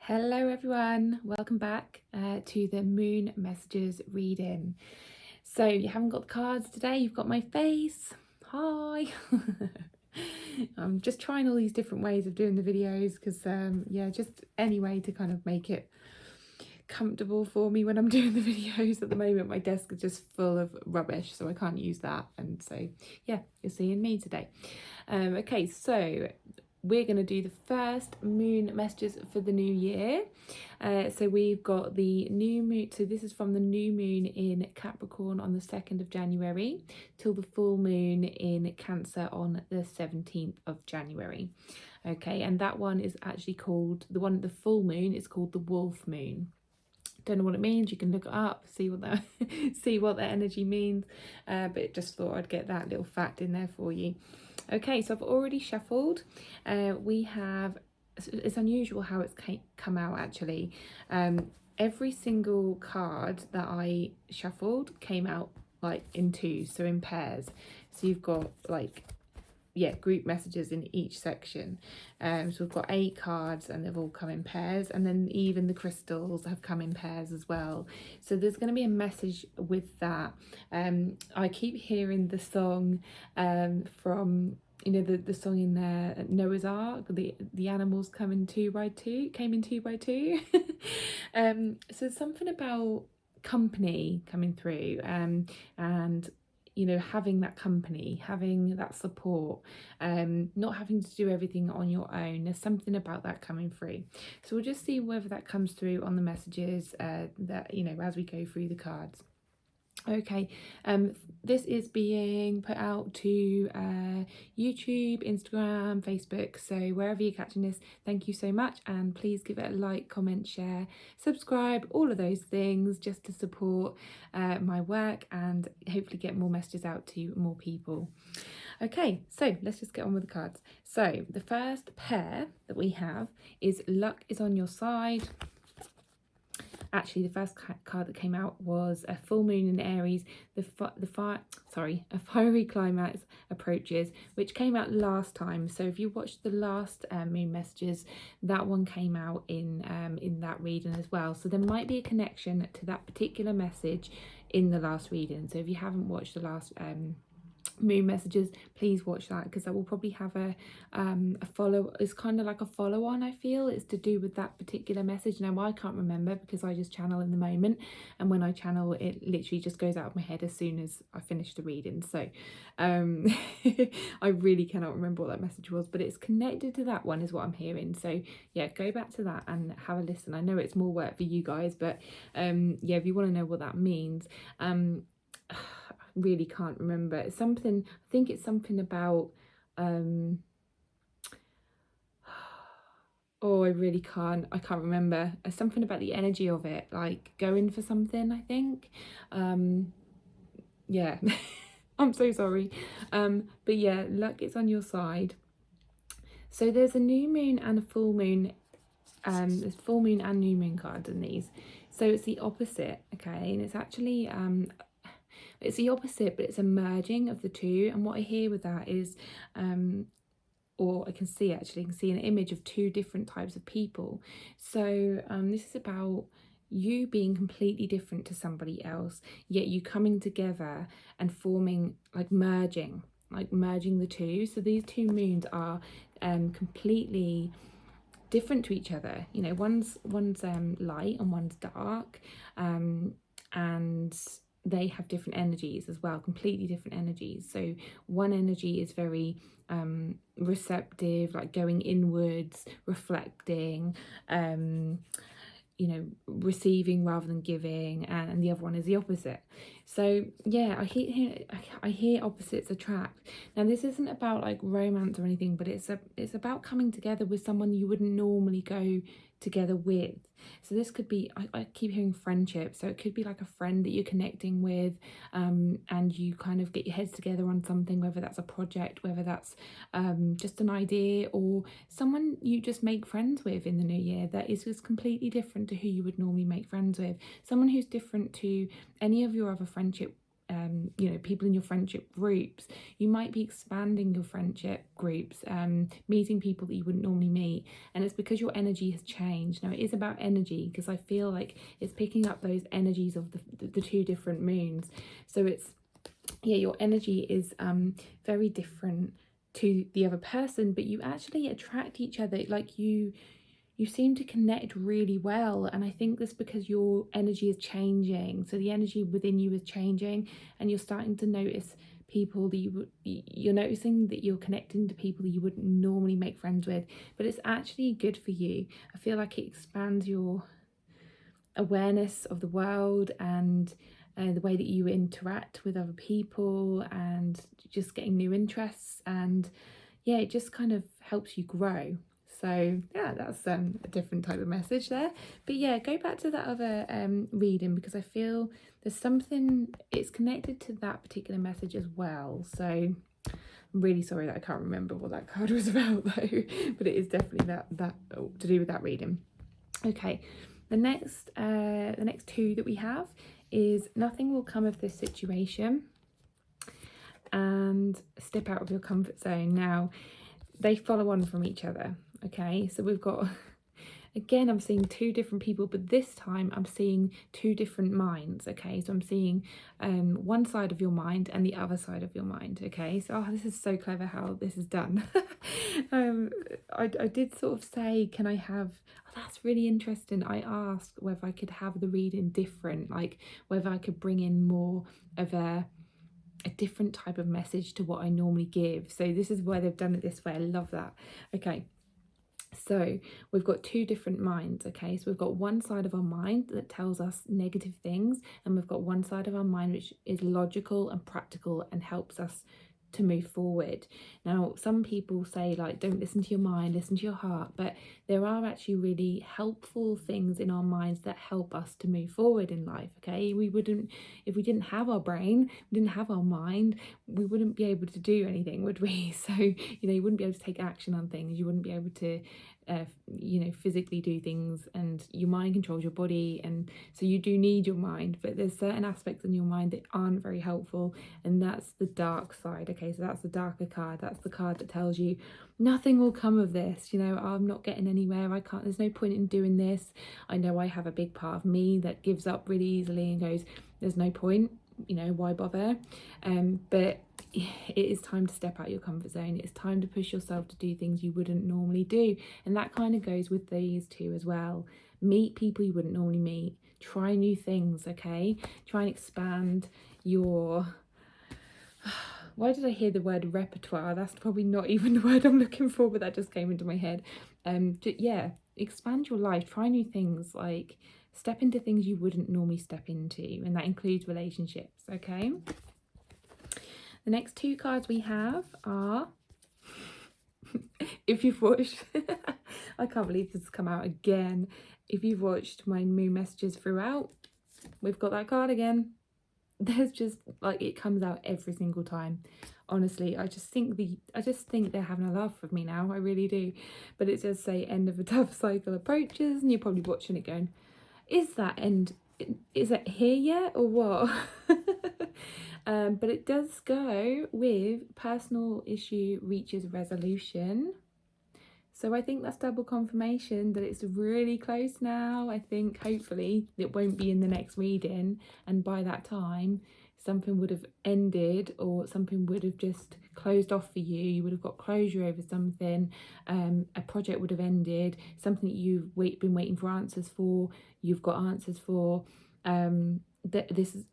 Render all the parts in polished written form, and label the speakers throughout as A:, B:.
A: Hello everyone, welcome back to the Moon Messages reading. So you haven't got the cards today, you've got my face. Hi! I'm just trying all these different ways of doing the videos because yeah, just any way to kind of make it comfortable for me when I'm doing the videos. At the moment my desk is just full of rubbish, so I can't use that, and so yeah, you're seeing me today. Okay, so we're going to do the first moon messages for the new year. So we've got the new moon, so this is from the new moon in Capricorn on the 2nd of January till the full moon in Cancer on the 17th of January. Okay, and that one is actually called, the full moon is called the wolf moon. Don't know what it means, you can look it up, see what that see what that energy means, but just thought I'd get that little fact in there for you. Okay, so I've already shuffled. We have, it's unusual how it's come out actually. Every single card that I shuffled came out like in twos, so in pairs. So you've got like, yeah, group messages in each section. So we've got 8 cards and they've all come in pairs, and then even the crystals have come in pairs as well. So there's going to be a message with that. I keep hearing the song from, you know, the song in there, Noah's Ark, the animals come in 2 by 2, came in 2 by 2. So something about company coming through, and you know, having that company, having that support, not having to do everything on your own. There's something about that coming through. So we'll just see whether that comes through on the messages that, you know, as we go through the cards. Okay, this is being put out to YouTube, Instagram, Facebook, so wherever you're catching this, thank you so much, and please give it a like, comment, share, subscribe, all of those things just to support my work and hopefully get more messages out to more people. Okay, so let's just get on with the cards. So the first pair that we have is Luck is on Your Side. Actually, the first card that came out was a full moon in Aries. A fiery climax approaches, which came out last time. So if you watched the last moon messages, that one came out in that reading as well. So there might be a connection to that particular message in the last reading. So if you haven't watched the last moon messages, please watch that, because that will probably have a follow, it's kind of like a follow on. I feel it's to do with that particular message. Now I can't remember because I just channel in the moment, and when I channel it literally just goes out of my head as soon as I finish the reading. So I really cannot remember what that message was, but it's connected to that one is what I'm hearing. So yeah, go back to that and have a listen. I know it's more work for you guys, but yeah, if you want to know what that means, really can't remember. It's something, I think it's something about oh, I can't remember. It's something about the energy of it, like going for something, I think. Yeah. I'm so sorry. But yeah, luck is on your side. So there's a new moon and a full moon. There's full moon and new moon cards in these. So it's the opposite, okay? And it's actually it's the opposite, but it's a merging of the two. And what I hear with that is, or I can see an image of 2 different types of people. So this is about you being completely different to somebody else, yet you coming together and forming, like merging the two. So these 2 moons are completely different to each other. You know, one's light and one's dark, and they have different energies as well, completely different energies. So one energy is very receptive, like going inwards, reflecting, you know, receiving rather than giving, and the other one is the opposite. So yeah, I hear opposites attract. Now this isn't about like romance or anything, but it's about coming together with someone you wouldn't normally go together with. So this could be, I keep hearing friendship, so it could be like a friend that you're connecting with, and you kind of get your heads together on something, whether that's a project, whether that's just an idea, or someone you just make friends with in the new year that is just completely different to who you would normally make friends with, someone who's different to any of your other you know, people in your friendship groups. You might be expanding your friendship groups, meeting people that you wouldn't normally meet, and it's because your energy has changed. Now, it is about energy, because I feel like it's picking up those energies of the two different moons. So it's, yeah, your energy is very different to the other person, but you actually attract each other. Like you seem to connect really well, and I think that's because your energy is changing. So the energy within you is changing, and you're starting to notice people that you're noticing that you're connecting to people that you wouldn't normally make friends with, but it's actually good for you. I feel like it expands your awareness of the world and the way that you interact with other people, and just getting new interests, and yeah, it just kind of helps you grow. So yeah, that's a different type of message there. But yeah, go back to that other reading, because I feel there's something, it's connected to that particular message as well. So I'm really sorry that I can't remember what that card was about though, but it is definitely that to do with that reading. Okay, the next two that we have is nothing will come of this situation, and step out of your comfort zone. Now, they follow on from each other. Okay, so we've got, again, I'm seeing two different people, but this time I'm seeing two different minds. Okay, so I'm seeing one side of your mind and the other side of your mind. Okay, so this is so clever how this is done. I did sort of say, can I have, that's really interesting. I asked whether I could have the reading different, like whether I could bring in more of a different type of message to what I normally give. So this is why they've done it this way. I love that. Okay, so we've got two different minds. Okay, so we've got one side of our mind that tells us negative things, and we've got one side of our mind which is logical and practical and helps us to move forward. Now, some people say, like, don't listen to your mind, listen to your heart, but there are actually really helpful things in our minds that help us to move forward in life. Okay, we wouldn't, if we didn't have our brain, we didn't have our mind, we wouldn't be able to do anything, would we? So, you know, you wouldn't be able to take action on things, you wouldn't be able to you know, physically do things, and your mind controls your body, and so you do need your mind, but there's certain aspects in your mind that aren't very helpful, and that's the dark side. Okay, so that's the darker card. That's the card that tells you nothing will come of this, you know, I'm not getting anywhere, I can't, there's no point in doing this. I know I have a big part of me that gives up really easily and goes, there's no point, you know, why bother? But it is time to step out your comfort zone. It's time to push yourself to do things you wouldn't normally do, and that kind of goes with these two as well. Meet people you wouldn't normally meet, try new things. Okay, try and expand your why did I hear the word repertoire? That's probably not even the word I'm looking for, but that just came into my head. Yeah, expand your life, try new things, like step into things you wouldn't normally step into, and that includes relationships. Okay, the next two cards we have are if you've watched I can't believe this has come out again. If you've watched my moon messages throughout, we've got that card again. There's just, like, it comes out every single time. Honestly, I just think they're having a laugh with me now. I really do. But it does say end of a tough cycle approaches, and you're probably watching it going, is that end, is it here yet or what? But it does go with personal issue reaches resolution. So I think that's double confirmation that it's really close now. I think hopefully it won't be in the next reading, and by that time something would have ended, or something would have just closed off for you. You would have got closure over something. A project would have ended, something that you've been waiting for answers for, you've got answers for.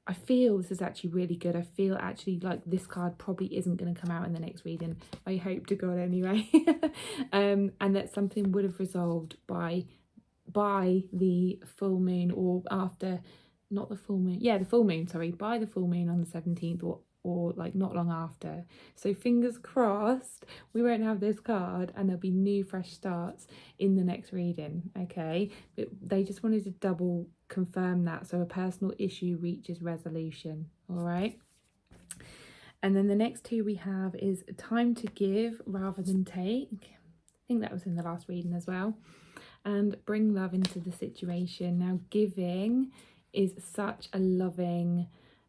A: I feel this is actually really good. I feel actually like this card probably isn't going to come out in the next reading. I hope to God anyway. And that something would have resolved by the full moon, or after, not the full moon, yeah, the full moon, sorry, by the full moon on the 17th, or like not long after. So fingers crossed we won't have this card, and there'll be new fresh starts in the next reading. Okay, but they just wanted to double confirm that. So a personal issue reaches resolution. All right, and then the next two we have is time to give rather than take. I think that was in the last reading as well. And bring love into the situation. Now, giving is such a loving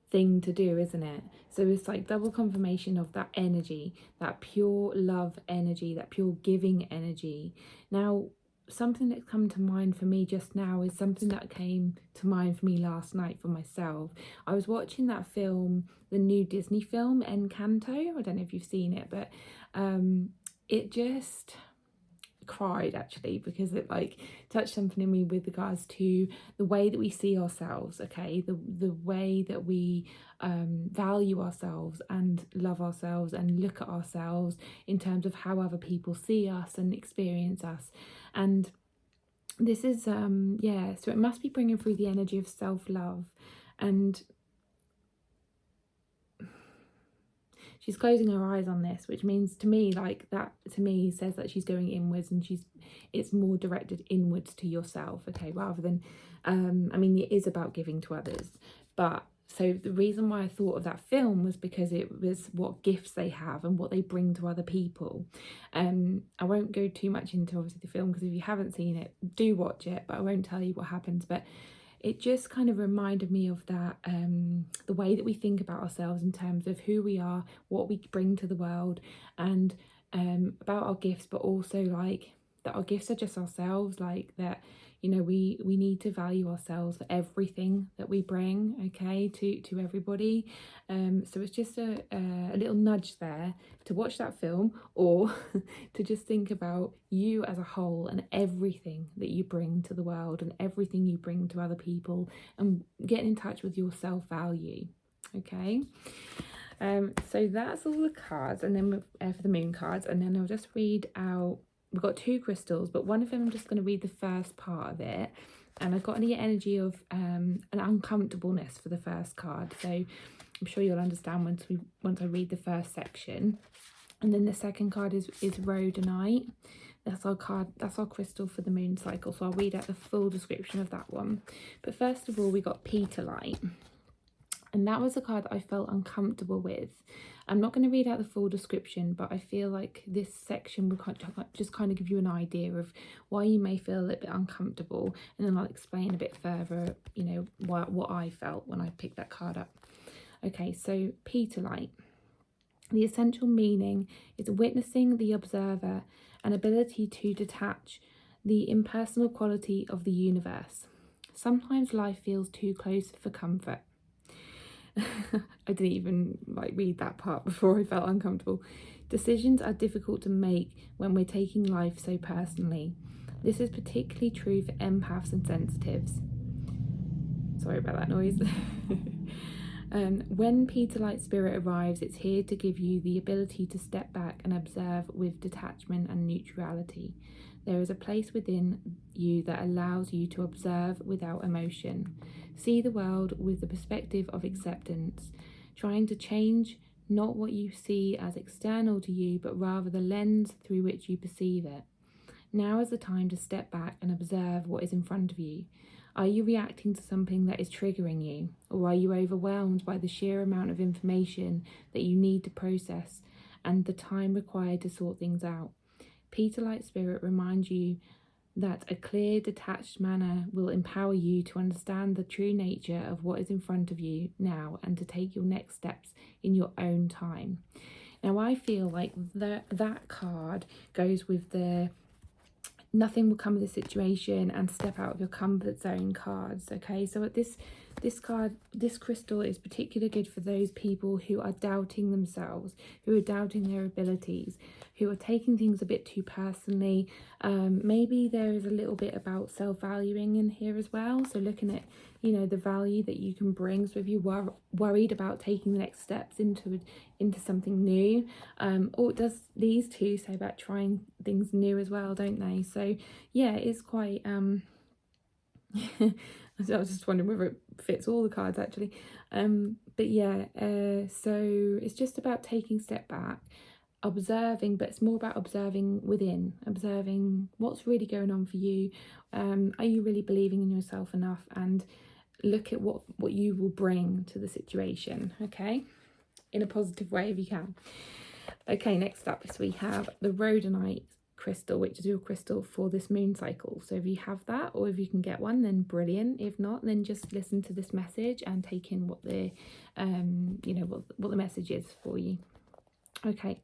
A: thing to do, isn't it? So it's like double confirmation of that energy, that pure love energy, that pure giving energy. Now, something that's come to mind for me just now is something that came to mind for me last night for myself. I was watching that film, the new Disney film Encanto. I don't know if you've seen it, but it just cried actually, because it like touched something in me with regards to the way that we see ourselves, okay, the way that we value ourselves and love ourselves and look at ourselves in terms of how other people see us and experience us. And this is so it must be bringing through the energy of self-love. And she's closing her eyes on this, which means to me, like, that to me says that she's going inwards, and it's more directed inwards to yourself, okay, rather than I mean, it is about giving to others, but so the reason why I thought of that film was because it was what gifts they have and what they bring to other people. I won't go too much into obviously the film, because if you haven't seen it, do watch it, but I won't tell you what happens. But it just kind of reminded me of that, the way that we think about ourselves in terms of who we are, what we bring to the world, and about our gifts, but also like that our gifts are just ourselves, like that, you know, we need to value ourselves for everything that we bring, okay, to everybody. So it's just a little nudge there to watch that film, or to just think about you as a whole and everything that you bring to the world and everything you bring to other people, and get in touch with your self-value, okay. So that's all the cards, and then for the moon cards, and then I'll just read out. We've got 2 crystals, but one of them I'm just going to read the first part of it, and I've got the energy of an uncomfortableness for the first card, so I'm sure you'll understand once I read the first section. And then the second card is Rhodonite. That's our card, that's our crystal for the moon cycle, so I'll read out the full description of that one. But first of all, we got Petalite, and that was a card that I felt uncomfortable with. I'm not going to read out the full description, but I feel like this section will just kind of give you an idea of why you may feel a little bit uncomfortable, and then I'll explain a bit further, you know, what I felt when I picked that card up. Okay, so Petalite. The essential meaning is witnessing the observer, an ability to detach the impersonal quality of the universe. Sometimes life feels too close for comfort. I didn't even read that part before I felt uncomfortable. Decisions are difficult to make when we're taking life so personally. This is particularly true for empaths and sensitives. Sorry about that noise. When Petalite spirit arrives, it's here to give you the ability to step back and observe with detachment and neutrality. There is a place within you that allows you to observe without emotion. See the world with the perspective of acceptance, trying to change not what you see as external to you, but rather the lens through which you perceive it. Now is the time to step back and observe what is in front of you. Are you reacting to something that is triggering you, or are you overwhelmed by the sheer amount of information that you need to process and the time required to sort things out? Petalite spirit reminds you that a clear, detached manner will empower you to understand the true nature of what is in front of you now, and to take your next steps in your own time. Now, I feel like that card goes with the nothing will come of the situation and step out of your comfort zone cards, okay. So this card, this crystal, is particularly good for those people who are doubting themselves, who are doubting their abilities, who are taking things a bit too personally. Maybe there is a little bit about self-valuing in here as well, so looking at, you know, the value that you can bring. So if you were worried about taking the next steps into something new, or does these two say about trying things new as well, don't they? So yeah, it is quite I was just wondering whether it fits all the cards actually, but yeah, so it's just about taking a step back, observing, but it's more about observing within, observing what's really going on for you. Are you really believing in yourself enough? And look at what you will bring to the situation, okay, in a positive way if you can. Okay, next up is we have the Rhodonite crystal, which is your crystal for this moon cycle. So if you have that, or if you can get one, then brilliant. If not, then just listen to this message and take in what the what the message is for you. Okay,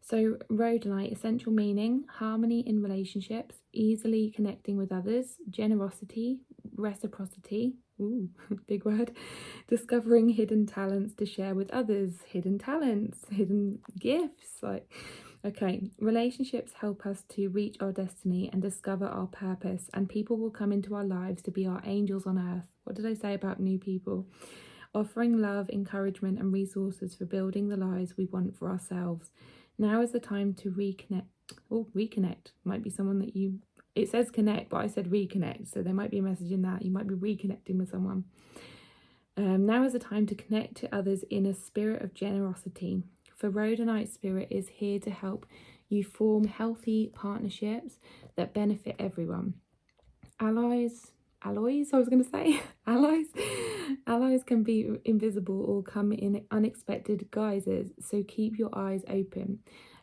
A: so rhodonite, essential meaning: harmony in relationships, easily connecting with others, generosity, reciprocity, ooh, big word, discovering hidden talents to share with others, hidden talents, hidden gifts. Okay, relationships help us to reach our destiny and discover our purpose, and people will come into our lives to be our angels on earth. What did I say about new people? Offering love, encouragement, and resources for building the lives we want for ourselves. Now is the time to reconnect. Oh, reconnect. Might be someone that you... It says connect, but I said reconnect. So there might be a message in that. You might be reconnecting with someone. Now is the time to connect to others in a spirit of generosity. For Rhodonite spirit is here to help you form healthy partnerships that benefit everyone. Alloys, I was going to say, allies can be invisible or come in unexpected guises, so keep your eyes open.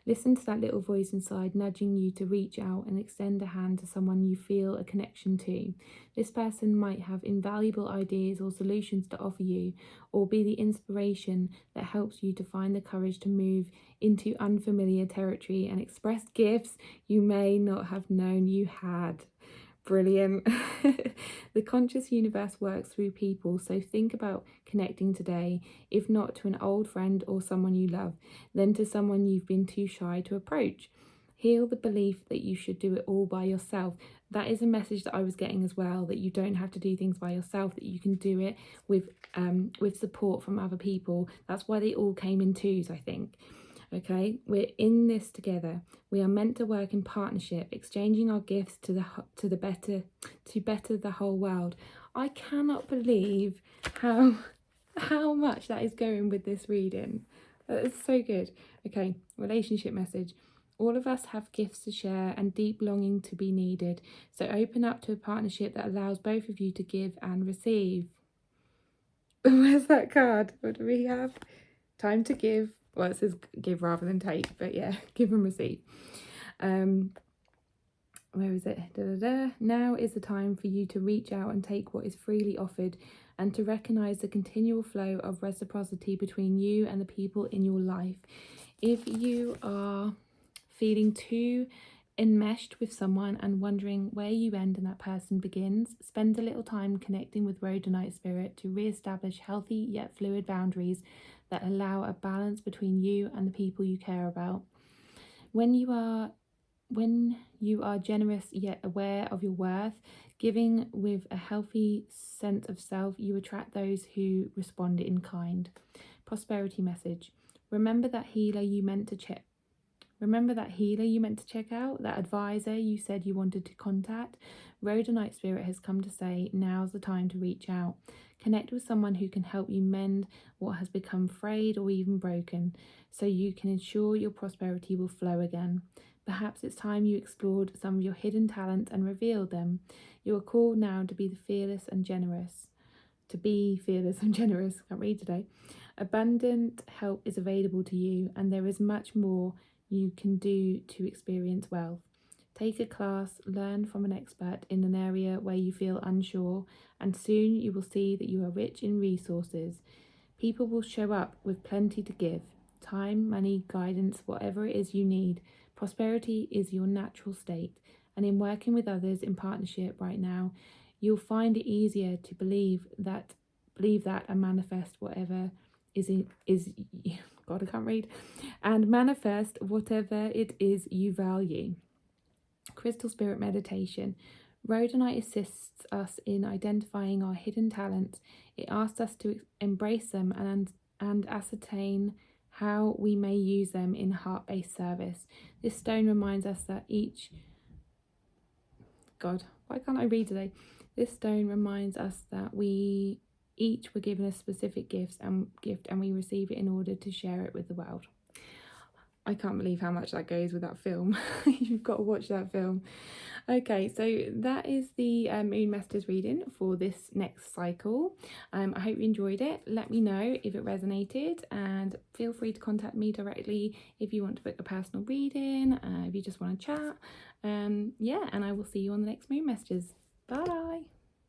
A: Listen to that little voice inside nudging you to reach out and extend a hand to someone you feel a connection to. This person might have invaluable ideas or solutions to offer you, or be the inspiration that helps you to find the courage to move into unfamiliar territory and express gifts you may not have known you had. Brilliant. The conscious universe works through people, so think about connecting today, if not to an old friend or someone you love, then to someone you've been too shy to approach. Heal the belief that you should do it all by yourself. That is a message that I was getting as well, that you don't have to do things by yourself, that you can do it with support from other people. That's why they all came in twos, I think. Okay, we're in this together. We are meant to work in partnership, exchanging our gifts to better the whole world. I cannot believe how much that is going with this reading. That is so good. Okay, relationship message. All of us have gifts to share and deep longing to be needed. So open up to a partnership that allows both of you to give and receive. Where's that card? What do we have? Time to give. Well, it says give rather than take, but yeah, give and receive. Where is it? Now is the time for you to reach out and take what is freely offered, and to recognize the continual flow of reciprocity between you and the people in your life. If you are feeling too enmeshed with someone and wondering where you end and that person begins, spend a little time connecting with Rhodonite spirit to re-establish healthy yet fluid boundaries that allow a balance between you and the people you care about. When you are generous yet aware of your worth, giving with a healthy sense of self, you attract those who respond in kind. Prosperity message. Remember that healer you meant to check out, that advisor you said you wanted to contact. Rhodonite spirit has come to say, now's the time to reach out. Connect with someone who can help you mend what has become frayed or even broken, so you can ensure your prosperity will flow again. Perhaps it's time you explored some of your hidden talents and revealed them. You are called now to be fearless and generous. Can't read today. Abundant help is available to you, and there is much more you can do to experience wealth. Take a class, learn from an expert in an area where you feel unsure, and soon you will see that you are rich in resources. People will show up with plenty to give. Time, money, guidance, whatever it is you need. Prosperity is your natural state, and in working with others in partnership right now, you'll find it easier to believe that and manifest whatever God, I can't read. And manifest whatever it is you value. Crystal Spirit Meditation. Rhodonite assists us in identifying our hidden talents. It asks us to embrace them and ascertain how we may use them in heart-based service. This stone reminds us that God, why can't I read today? This stone reminds us that we each were given a specific gift and we receive it in order to share it with the world. I can't believe how much that goes with that film. You've got to watch that film. Okay, so that is the moon messages reading for this next cycle. I hope you enjoyed it. Let me know if it resonated, and feel free to contact me directly if you want to book a personal reading, if you just want to chat. Yeah, and I will see you on the next moon messages. Bye.